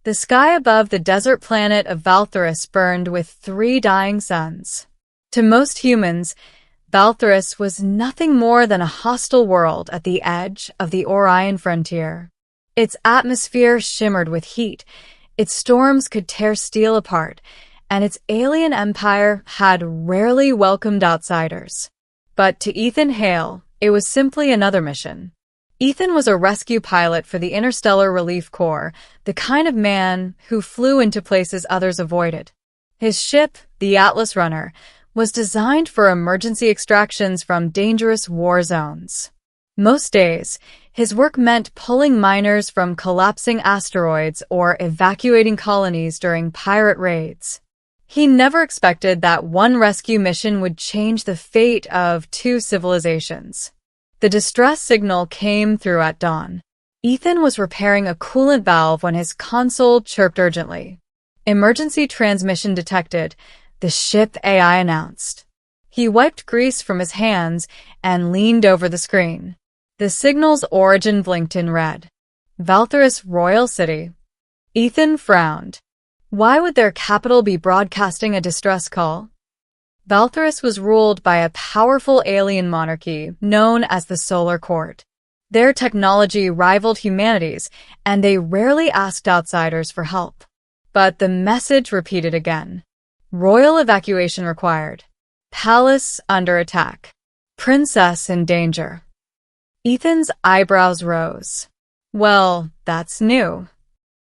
The sky above the desert planet of Valtherus burned with 3 dying suns. To most humans, Valtherus was nothing more than a hostile world at the edge of the Orion frontier. Its atmosphere shimmered with heat, its storms could tear steel apart, and its alien empire had rarely welcomed outsiders. But to Ethan Hale, it was simply another mission. Ethan was a rescue pilot for the Interstellar Relief Corps, the kind of man who flew into places others avoided. His ship, the Atlas Runner, was designed for emergency extractions from dangerous war zones. Most days, his work meant pulling miners from collapsing asteroids or evacuating colonies during pirate raids. He never expected that one rescue mission would change the fate of 2 civilizations. The distress signal came through at dawn. Ethan was repairing a coolant valve when his console chirped urgently. "Emergency transmission detected," the ship AI announced. He wiped grease from his hands and leaned over the screen. The signal's origin blinked in red. Valtherus Royal City. Ethan frowned. Why would their capital be broadcasting a distress call? Valtherus was ruled by a powerful alien monarchy known as the Solar Court. Their technology rivaled humanity's, and they rarely asked outsiders for help. But the message repeated again. Royal evacuation required. Palace under attack. Princess in danger. Ethan's eyebrows rose. Well, that's new.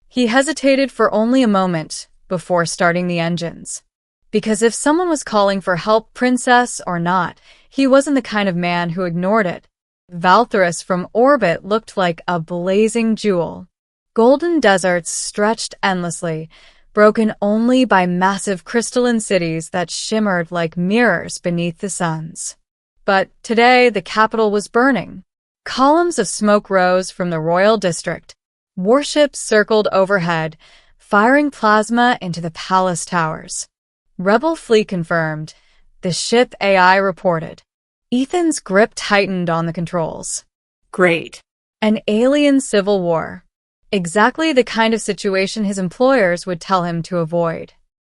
He hesitated for only a moment before starting the engines. Because if someone was calling for help, princess or not, he wasn't the kind of man who ignored it. Valtherus from orbit looked like a blazing jewel. Golden deserts stretched endlessly, broken only by massive crystalline cities that shimmered like mirrors beneath the suns. But today, the capital was burning. Columns of smoke rose from the royal district. Warships circled overhead, firing plasma into the palace towers. Rebel fleet confirmed, the ship AI reported. Ethan's grip tightened on the controls. Great. An alien civil war. Exactly the kind of situation his employers would tell him to avoid.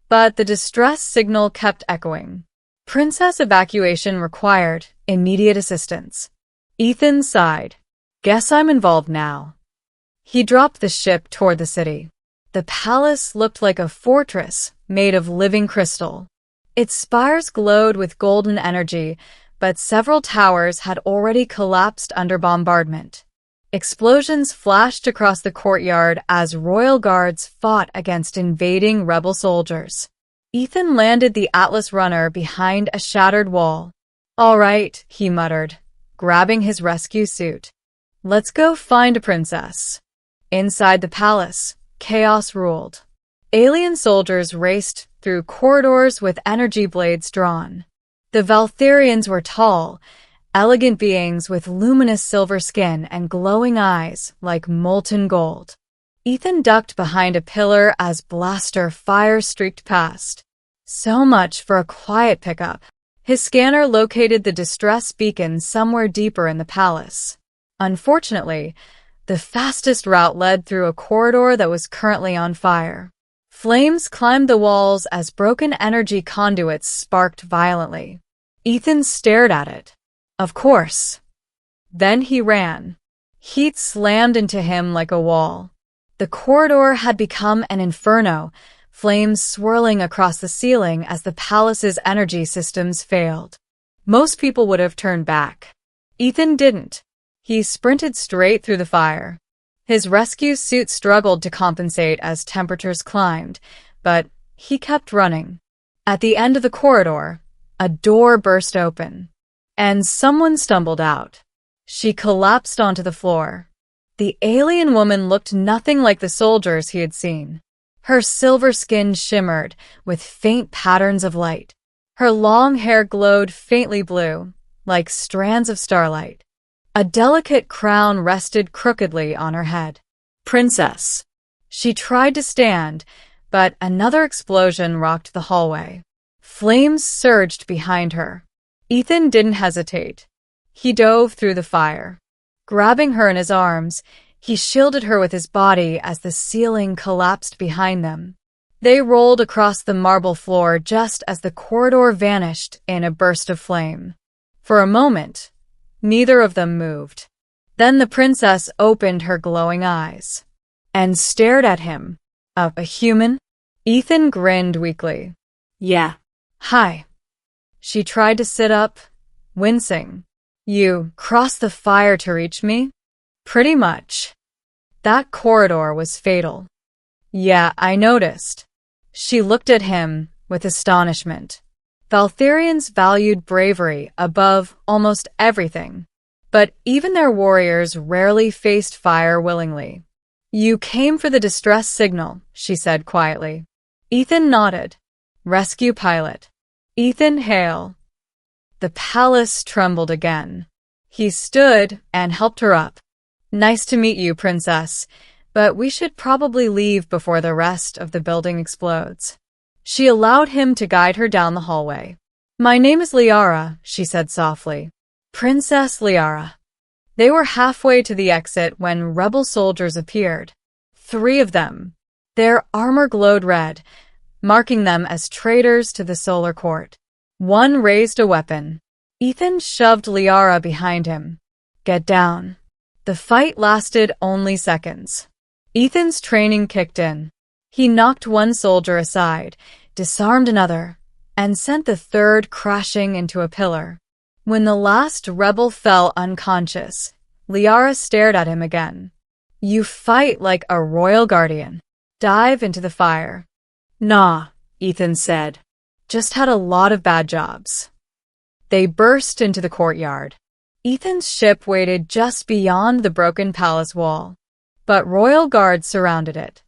But the distress signal kept echoing. Princess evacuation required immediate assistance. Ethan sighed. Guess I'm involved now. He dropped the ship toward the city. The palace looked like a fortress made of living crystal. Its spires glowed with golden energy, but several towers had already collapsed under bombardment. Explosions flashed across the courtyard as royal guards fought against invading rebel soldiers. Ethan landed the Atlas Runner behind a shattered wall. All right, he muttered, grabbing his rescue suit. Let's go find a princess. Inside the palace, chaos ruled. Alien soldiers raced through corridors with energy blades drawn. The Valtherians were tall, elegant beings with luminous silver skin and glowing eyes like molten gold. Ethan ducked behind a pillar as blaster fire streaked past. So much for a quiet pickup. His scanner located the distress beacon somewhere deeper in the palace. Unfortunately, the fastest route led through a corridor that was currently on fire. Flames climbed the walls as broken energy conduits sparked violently. Ethan stared at it. Of course. Then he ran. Heat slammed into him like a wall. The corridor had become an inferno, flames swirling across the ceiling as the palace's energy systems failed. Most people would have turned back. Ethan didn't. He sprinted straight through the fire. His rescue suit struggled to compensate as temperatures climbed, but he kept running. At the end of the corridor, a door burst open, and someone stumbled out. She collapsed onto the floor. The alien woman looked nothing like the soldiers he had seen. Her silver skin shimmered with faint patterns of light. Her long hair glowed faintly blue, like strands of starlight. A delicate crown rested crookedly on her head. Princess. She tried to stand, but another explosion rocked the hallway. Flames surged behind her. Ethan didn't hesitate. He dove through the fire. Grabbing her in his arms, He shielded her with his body as the ceiling collapsed behind them. They rolled across the marble floor just as the corridor vanished in a burst of flame. For a moment, neither of them moved. Then the princess opened her glowing eyes and stared at him. A human? Ethan grinned weakly. Yeah. Hi. She tried to sit up, wincing. You crossed the fire to reach me? Pretty much. That corridor was fatal. Yeah, I noticed. She looked at him with astonishment. Valtherians valued bravery above almost everything, but even their warriors rarely faced fire willingly. You came for the distress signal, she said quietly. Ethan nodded. Rescue pilot. Ethan Hale. The palace trembled again. He stood and helped her up. Nice to meet you, princess, but we should probably leave before the rest of the building explodes. She allowed him to guide her down the hallway. My name is Liara, she said softly. Princess Liara. They were halfway to the exit when rebel soldiers appeared. 3 of them. Their armor glowed red, marking them as traitors to the solar court. One raised a weapon. Ethan shoved Liara behind him. Get down. The fight lasted only seconds. Ethan's training kicked in. He knocked one soldier aside, disarmed another, and sent the 3rd crashing into a pillar. When the last rebel fell unconscious, Liara stared at him again. You fight like a royal guardian. Dive into the fire. Nah, Ethan said. Just had a lot of bad jobs. They burst into the courtyard. Ethan's ship waited just beyond the broken palace wall, but royal guards surrounded it.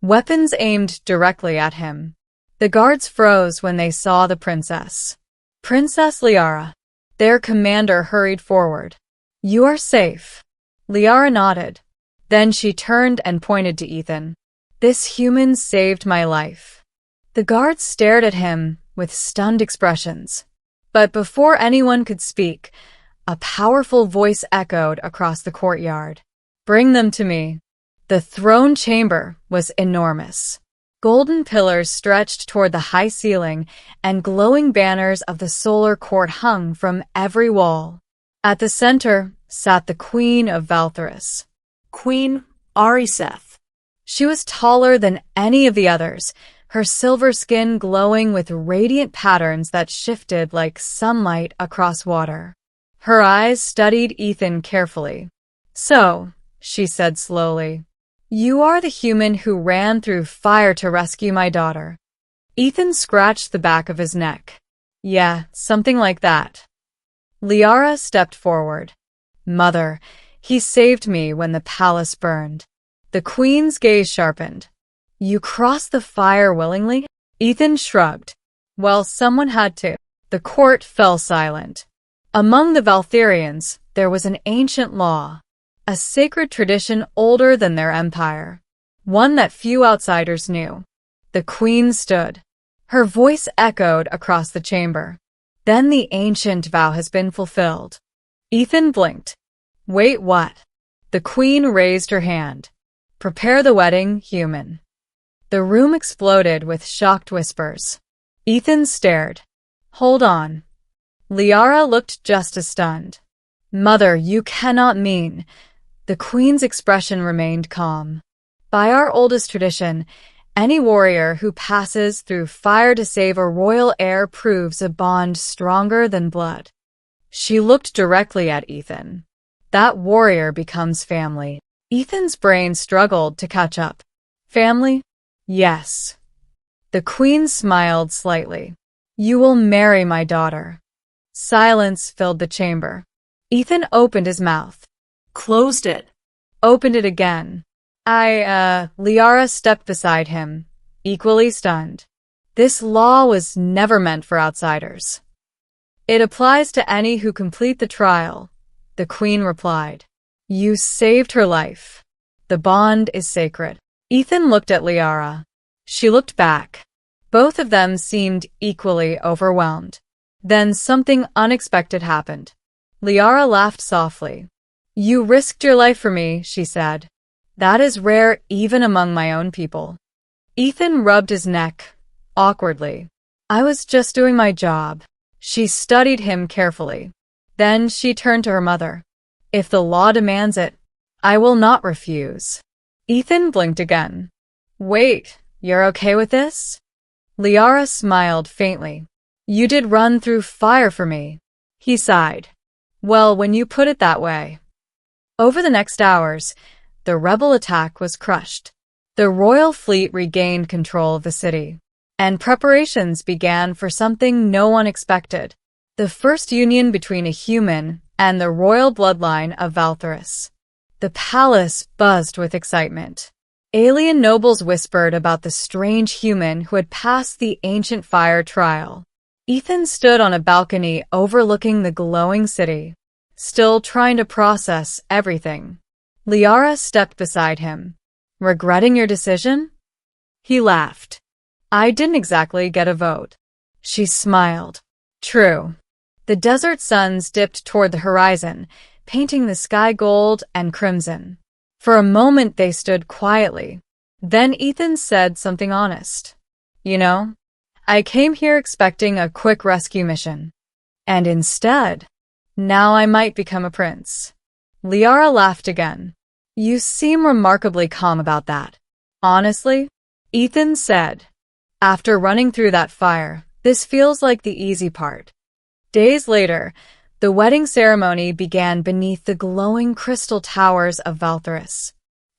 Weapons aimed directly at him. The guards froze when they saw the princess. Princess Liara. Their commander hurried forward. You are safe. Liara nodded. Then she turned and pointed to Ethan. This human saved my life. The guards stared at him with stunned expressions. But before anyone could speak, a powerful voice echoed across the courtyard. Bring them to me. The throne chamber was enormous. Golden pillars stretched toward the high ceiling, and glowing banners of the solar court hung from every wall. At the center sat the Queen of Valtheris. Queen Ariseth. She was taller than any of the others, her silver skin glowing with radiant patterns that shifted like sunlight across water. Her eyes studied Ethan carefully. So, she said slowly, you are the human who ran through fire to rescue my daughter. Ethan scratched the back of his neck. Yeah, something like that. Liara stepped forward. Mother, he saved me when the palace burned. The queen's gaze sharpened. You crossed the fire willingly? Ethan shrugged. Well, someone had to. The court fell silent. Among the Valtherians, there was an ancient law. A sacred tradition older than their empire, one that few outsiders knew. The queen stood. Her voice echoed across the chamber. Then the ancient vow has been fulfilled. Ethan blinked. Wait, what? The queen raised her hand. Prepare the wedding, human. The room exploded with shocked whispers. Ethan stared. Hold on. Liara looked just as stunned. Mother, you cannot mean... The queen's expression remained calm. By our oldest tradition, any warrior who passes through fire to save a royal heir proves a bond stronger than blood. She looked directly at Ethan. That warrior becomes family. Ethan's brain struggled to catch up. Family? Yes. The queen smiled slightly. You will marry my daughter. Silence filled the chamber. Ethan opened his mouth. Closed it. Opened it again. Liara stepped beside him, equally stunned. This law was never meant for outsiders. It applies to any who complete the trial, the queen replied. You saved her life. The bond is sacred. Ethan looked at Liara. She looked back. Both of them seemed equally overwhelmed. Then something unexpected happened. Liara laughed softly. You risked your life for me, she said. That is rare even among my own people. Ethan rubbed his neck, awkwardly. I was just doing my job. She studied him carefully. Then she turned to her mother. If the law demands it, I will not refuse. Ethan blinked again. Wait, you're okay with this? Liara smiled faintly. You did run through fire for me. He sighed. Well, when you put it that way. Over the next hours, the rebel attack was crushed. The royal fleet regained control of the city, and preparations began for something no one expected. The first union between a human and the royal bloodline of Valtherus. The palace buzzed with excitement. Alien nobles whispered about the strange human who had passed the ancient fire trial. Ethan stood on a balcony overlooking the glowing city, still trying to process everything. Liara stepped beside him. Regretting your decision? He laughed. I didn't exactly get a vote. She smiled. True. The desert suns dipped toward the horizon, painting the sky gold and crimson. For a moment they stood quietly. Then Ethan said something honest. You know, I came here expecting a quick rescue mission. And instead, now I might become a prince. Liara laughed again. You seem remarkably calm about that. Honestly, Ethan said. After running through that fire, this feels like the easy part. Days later, the wedding ceremony began beneath the glowing crystal towers of Valtherus.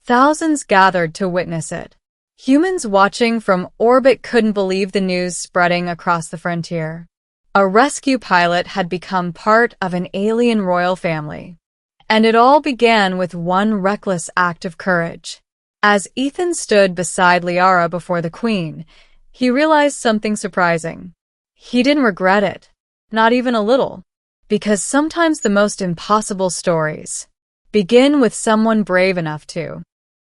Thousands gathered to witness it. Humans watching from orbit couldn't believe the news spreading across the frontier. A rescue pilot had become part of an alien royal family. And it all began with one reckless act of courage. As Ethan stood beside Liara before the queen, he realized something surprising. He didn't regret it, not even a little, because sometimes the most impossible stories begin with someone brave enough to